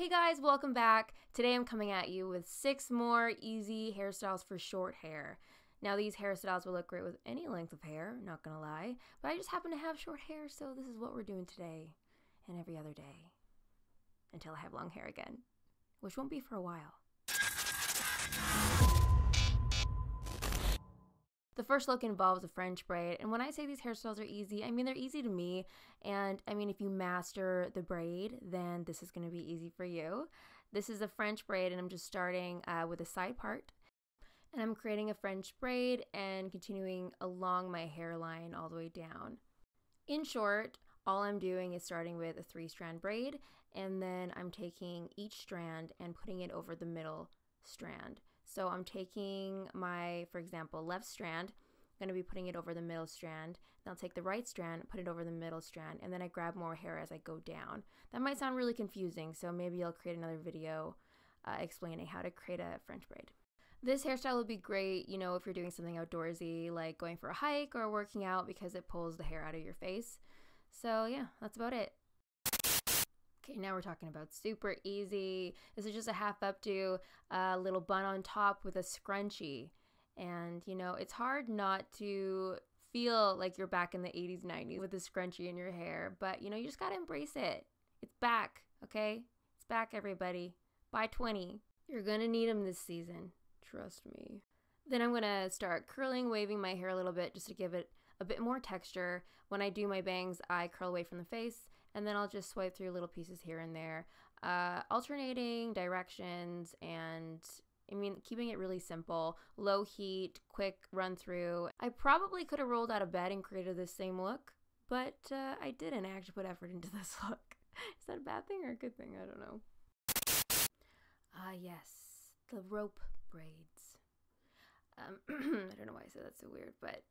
Hey guys, welcome back. Today I'm coming at you with 6 more easy hairstyles for short hair. Now these hairstyles will look great with any length of hair, not gonna lie, but I just happen to have short hair, so this is what we're doing today and every other day until I have long hair again, which won't be for a while. The first look involves a French braid, and when I say these hairstyles are easy, I mean they're easy to me, and I mean if you master the braid, then this is going to be easy for you. This is a French braid, and I'm just starting with a side part, and I'm creating a French braid and continuing along my hairline all the way down. In short, all I'm doing is starting with a 3-strand braid, and then I'm taking each strand and putting it over the middle strand. So I'm taking my, for example, left strand, I'm going to be putting it over the middle strand, then I'll take the right strand, put it over the middle strand, and then I grab more hair as I go down. That might sound really confusing, so maybe I'll create another video explaining how to create a French braid. This hairstyle would be great, you know, if you're doing something outdoorsy, like going for a hike or working out, because it pulls the hair out of your face. So yeah, that's about it. Okay, now we're talking about super easy. This is just a half updo, little bun on top with a scrunchie. And, you know, it's hard not to feel like you're back in the 80s, 90s with a scrunchie in your hair. But, you know, you just gotta embrace it. It's back, okay? It's back, everybody. Buy 20. You're gonna need them this season. Trust me. Then I'm gonna start curling, waving my hair a little bit just to give it a bit more texture. When I do my bangs, I curl away from the face, and then I'll just swipe through little pieces here and there, alternating directions, and I mean, keeping it really simple, low heat, quick run through. I probably could have rolled out of bed and created this same look, but I didn't. I actually put effort into this look. Is that a bad thing or a good thing? I don't know. Yes, the rope braids. I don't know why I said that's so weird, but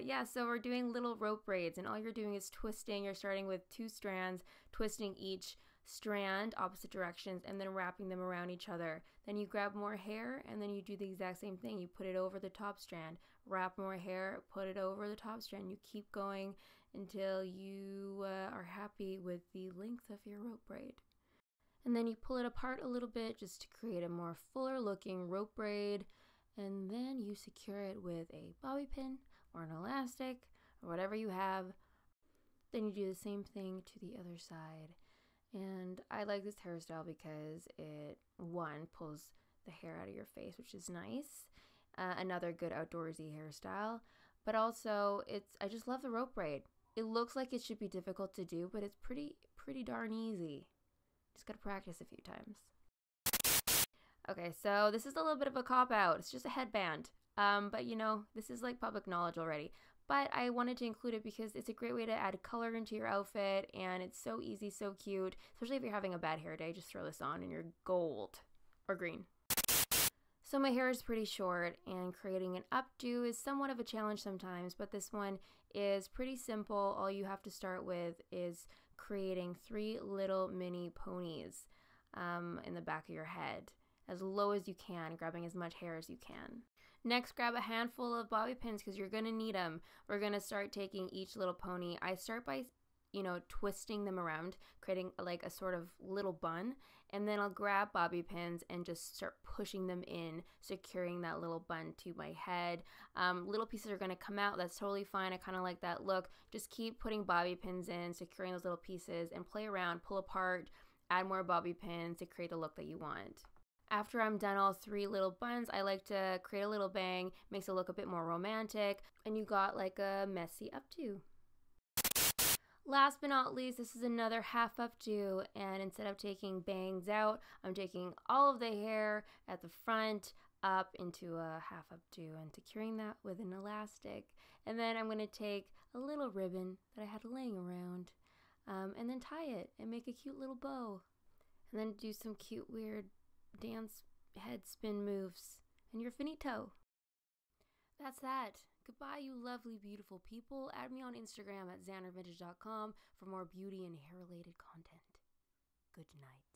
yeah, so we're doing little rope braids, and all you're doing is twisting. You're starting with 2 strands, twisting each strand opposite directions, and then wrapping them around each other. Then you grab more hair, and then you do the exact same thing. You put it over the top strand, wrap more hair, put it over the top strand. You keep going until you are happy with the length of your rope braid. And then you pull it apart a little bit just to create a more fuller looking rope braid. And then you secure it with a bobby pin or an elastic or whatever you have. Then you do the same thing to the other side. And I like this hairstyle because it, one, pulls the hair out of your face, which is nice. Another good outdoorsy hairstyle. But also, I just love the rope braid. It looks like it should be difficult to do, but it's pretty darn easy. Just gotta practice a few times. Okay, so this is a little bit of a cop-out. It's just a headband. But you know, this is like public knowledge already. But I wanted to include it because it's a great way to add color into your outfit, and it's so easy, so cute. Especially if you're having a bad hair day, just throw this on and you're gold. Or green. So my hair is pretty short, and creating an updo is somewhat of a challenge sometimes, but this one is pretty simple. All you have to start with is creating 3 little mini ponies in the back of your head, as low as you can, grabbing as much hair as you can. Next, grab a handful of bobby pins because you're gonna need them. We're gonna start taking each little pony. I start by, you know, twisting them around, creating like a sort of little bun, and then I'll grab bobby pins and just start pushing them in, securing that little bun to my head. Little pieces are gonna come out, that's totally fine. I kind of like that look. Just keep putting bobby pins in, securing those little pieces, and play around, pull apart, add more bobby pins to create the look that you want. After I'm done all 3 little buns, I like to create a little bang, makes it look a bit more romantic, and you got like a messy updo. Last but not least, this is another half updo, and instead of taking bangs out, I'm taking all of the hair at the front up into a half updo and securing that with an elastic. And then I'm going to take a little ribbon that I had laying around and then tie it and make a cute little bow. And then do some cute weird dance head spin moves, and you're finito. That's that. Goodbye, you lovely, beautiful people. Add me on Instagram at xandervintage.com for more beauty and hair related content. Good night.